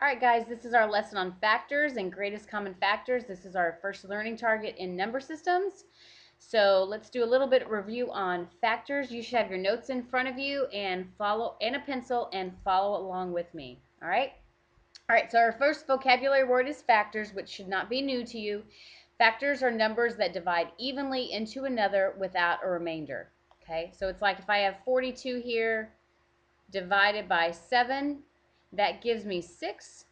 All right, guys, this is our lesson on factors and greatest common factors. This is our first learning target in number systems. So let's do a little bit of review on factors. You should have your notes in front of you and a pencil and follow along with me. All right. All right, so our first vocabulary word is factors, which should not be new to you. Factors are numbers that divide evenly into another without a remainder. Okay, so it's like if I have 42 here, divided by 7, that gives me 6.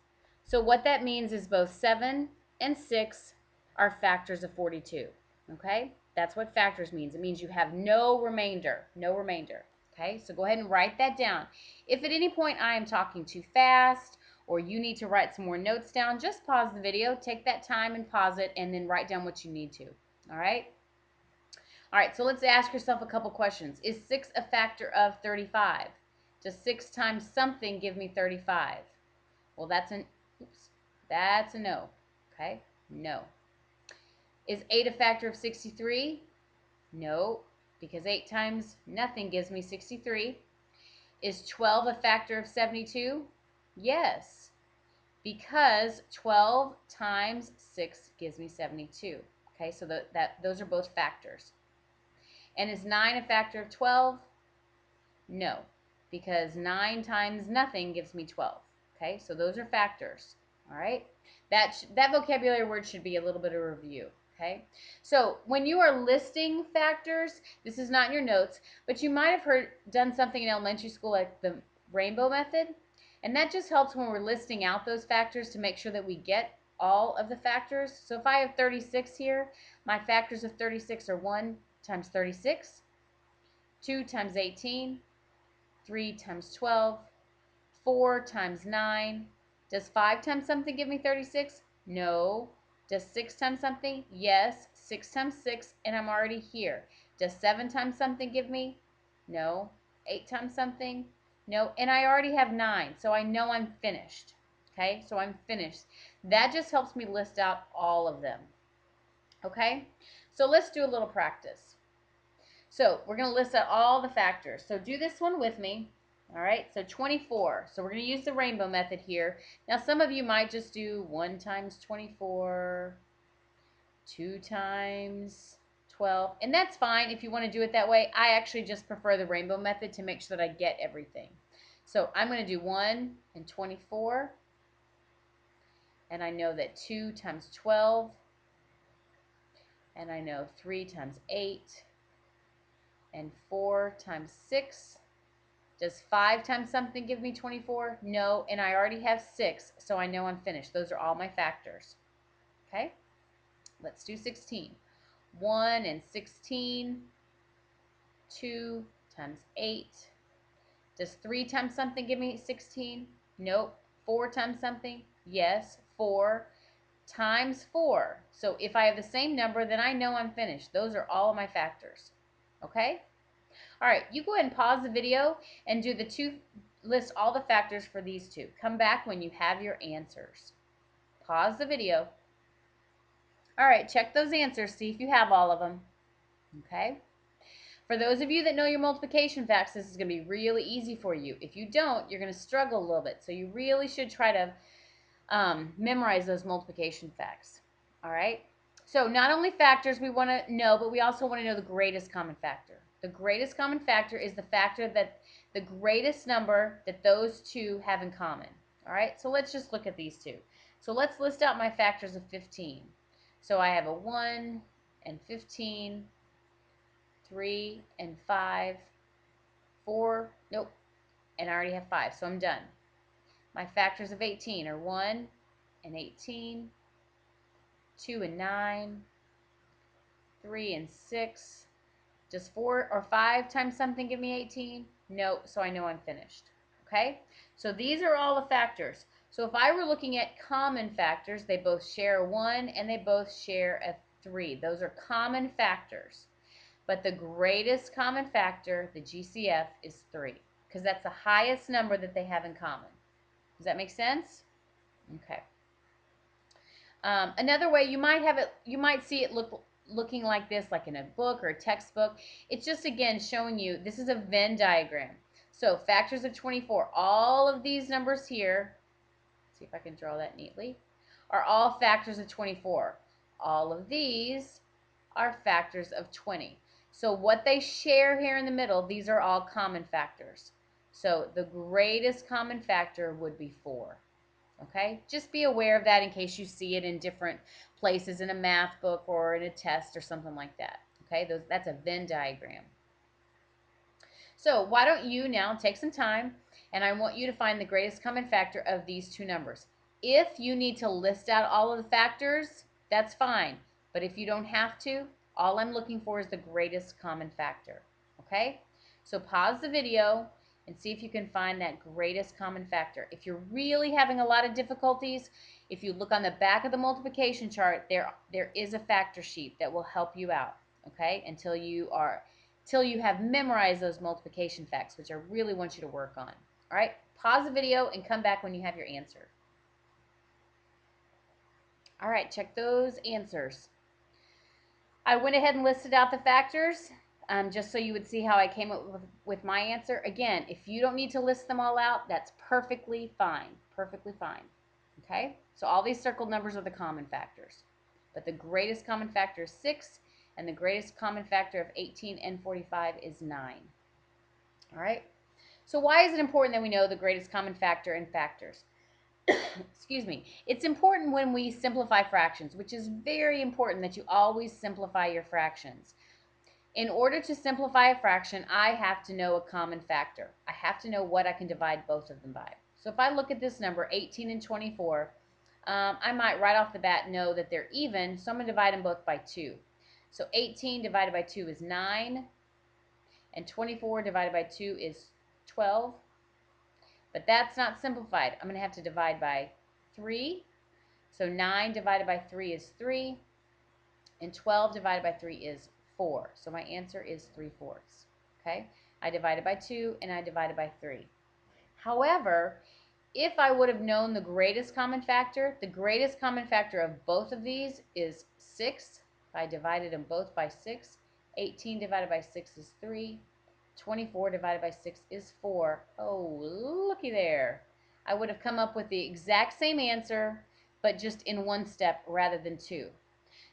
So what that means is both 7 and 6 are factors of 42. Okay? That's what factors means. It means you have no remainder. No remainder. Okay? So go ahead and write that down. If at any point I am talking too fast or you need to write some more notes down, just pause the video, take that time and pause it, and then write down what you need to. All right? All right, so let's ask yourself a couple questions. Is 6 a factor of 35? Does 6 times something give me 35? Well, that's a no. Okay? No. Is 8 a factor of 63? No, because 8 times nothing gives me 63. Is 12 a factor of 72? Yes, because 12 times 6 gives me 72. Okay, so those are both factors. And is 9 a factor of 12? No, because 9 times nothing gives me 12. Okay, so those are factors. All right, that vocabulary word should be a little bit of a review. Okay, so when you are listing factors, this is not in your notes, but you might have done something in elementary school like the rainbow method, and that just helps when we're listing out those factors to make sure that we get all of the factors. So if I have 36 here, my factors of 36 are 1 times 36, 2 times 18, 3 times 12, 4 times 9. Does 5 times something give me 36? No. Does 6 times something? Yes. 6 times 6, and I'm already here. Does 7 times something give me? No. 8 times something? No. And I already have 9, so I know I'm finished. Okay, so I'm finished. That just helps me list out all of them. Okay, so let's do a little practice. So we're going to list out all the factors. So do this one with me. All right, so 24. So we're going to use the rainbow method here. Now some of you might just do 1 times 24, 2 times 12, and that's fine if you want to do it that way. I actually just prefer the rainbow method to make sure that I get everything. So I'm going to do 1 and 24, and I know that 2 times 12, and I know 3 times 8, and 4 times 6. Does 5 times something give me 24? No, and I already have 6, so I know I'm finished. Those are all my factors. Okay, let's do 16. 1 and 16, 2 times 8. Does 3 times something give me 16? Nope. 4 times something? Yes, 4 times 4. So if I have the same number, then I know I'm finished. Those are all of my factors. Okay? All right, you go ahead and pause the video and do list all the factors for these two. Come back when you have your answers. Pause the video. All right, check those answers, see if you have all of them. Okay? For those of you that know your multiplication facts, this is going to be really easy for you. If you don't, you're going to struggle a little bit. So you really should try to memorize those multiplication facts. All right? So not only factors we want to know, but we also want to know the greatest common factor. The greatest common factor is the factor that the greatest number that those two have in common. All right, so let's just look at these two. So let's list out my factors of 15. So I have a 1 and 15, 3 and 5, 4, nope, and I already have 5, so I'm done. My factors of 18 are 1 and 18, 2 and 9, 3 and 6. Does 4 or 5 times something give me 18? No, so I know I'm finished. Okay, so these are all the factors. So if I were looking at common factors, they both share a 1 and they both share a 3. Those are common factors. But the greatest common factor, the GCF, is 3 because that's the highest number that they have in common. Does that make sense? Okay. Another way you might see it looking like this, like in a book or a textbook. It's just, again, showing you, this is a Venn diagram. So factors of 24, all of these numbers here, see if I can draw that neatly, are all factors of 24. All of these are factors of 20. So what they share here in the middle, these are all common factors. So the greatest common factor would be 4. Okay, just be aware of that in case you see it in different places in a math book or in a test or something like that. Okay, that's a Venn diagram. So why don't you now take some time, and I want you to find the greatest common factor of these two numbers. If you need to list out all of the factors, that's fine. But if you don't have to, all I'm looking for is the greatest common factor. Okay? So pause the video and see if you can find that greatest common factor. If you're really having a lot of difficulties, if you look on the back of the multiplication chart, there is a factor sheet that will help you out. Okay? Until you have memorized those multiplication facts, which I really want you to work on. All right, pause the video and come back when you have your answer. All right, check those answers. I went ahead and listed out the factors just so you would see how I came up with my answer. Again, if you don't need to list them all out, that's perfectly fine. Perfectly fine. Okay, so all these circled numbers are the common factors. But the greatest common factor is 6, and the greatest common factor of 18 and 45 is 9. All right. So why is it important that we know the greatest common factor in factors? Excuse me. It's important when we simplify fractions, which is very important that you always simplify your fractions. In order to simplify a fraction, I have to know a common factor. I have to know what I can divide both of them by. So if I look at this number, 18 and 24, I might right off the bat know that they're even, so I'm going to divide them both by 2. So 18 divided by 2 is 9, and 24 divided by 2 is 12. But that's not simplified. I'm going to have to divide by 3. So 9 divided by 3 is 3. And 12 divided by 3 is 4. So my answer is 3/4. Okay? I divided by 2 and I divided by 3. However, if I would have known the greatest common factor of both of these is 6. If I divided them both by 6, 18 divided by 6 is 3. 24 divided by 6 is 4. Oh, looky there. I would have come up with the exact same answer, but just in one step rather than 2.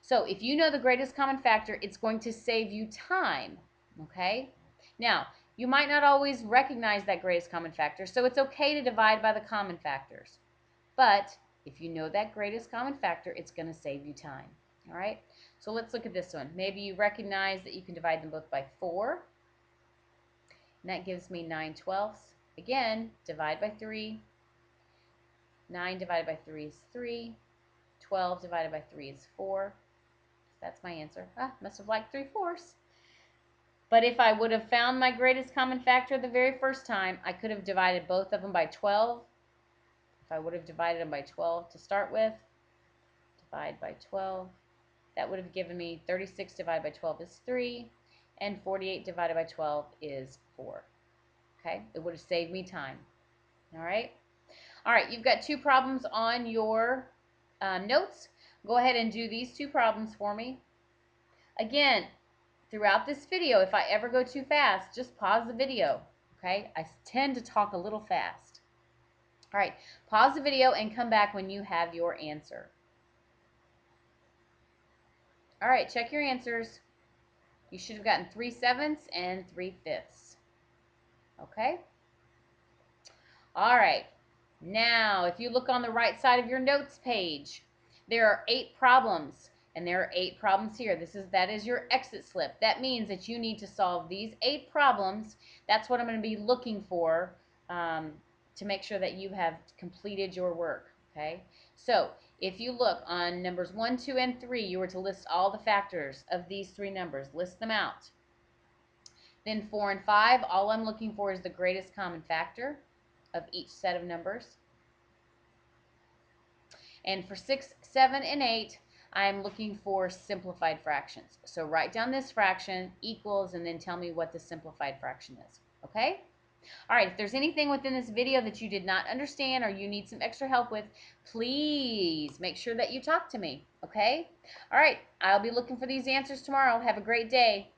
So if you know the greatest common factor, it's going to save you time, okay? Now, you might not always recognize that greatest common factor, so it's okay to divide by the common factors. But if you know that greatest common factor, it's going to save you time, all right? So let's look at this one. Maybe you recognize that you can divide them both by 4. And that gives me 9/12. Again, divide by 3. 9 divided by 3 is 3. 12 divided by 3 is 4. That's my answer. Must have liked 3/4. But if I would have found my greatest common factor the very first time, I could have divided both of them by 12. If I would have divided them by 12 to start with, divide by 12, that would have given me 36 divided by 12 is 3, and 48 divided by 12 is 4. Okay, it would have saved me time. All right. All right, you've got 2 problems on your notes. Go ahead and do these 2 problems for me. Again, throughout this video, if I ever go too fast, just pause the video, okay? I tend to talk a little fast. All right, pause the video and come back when you have your answer. All right, check your answers. You should have gotten 3/7 and 3/5. Okay? All right. Now, if you look on the right side of your notes page, there are 8 problems, and there are 8 problems here. That is your exit slip. That means that you need to solve these 8 problems. That's what I'm going to be looking for to make sure that you have completed your work. Okay? So, if you look on numbers 1, 2, and 3, you were to list all the factors of these 3 numbers. List them out. Then 4 and 5, all I'm looking for is the greatest common factor of each set of numbers. And for 6, 7, and 8, I'm looking for simplified fractions. So write down this fraction, equals, and then tell me what the simplified fraction is. Okay? All right, if there's anything within this video that you did not understand or you need some extra help with, please make sure that you talk to me. Okay? All right, I'll be looking for these answers tomorrow. Have a great day.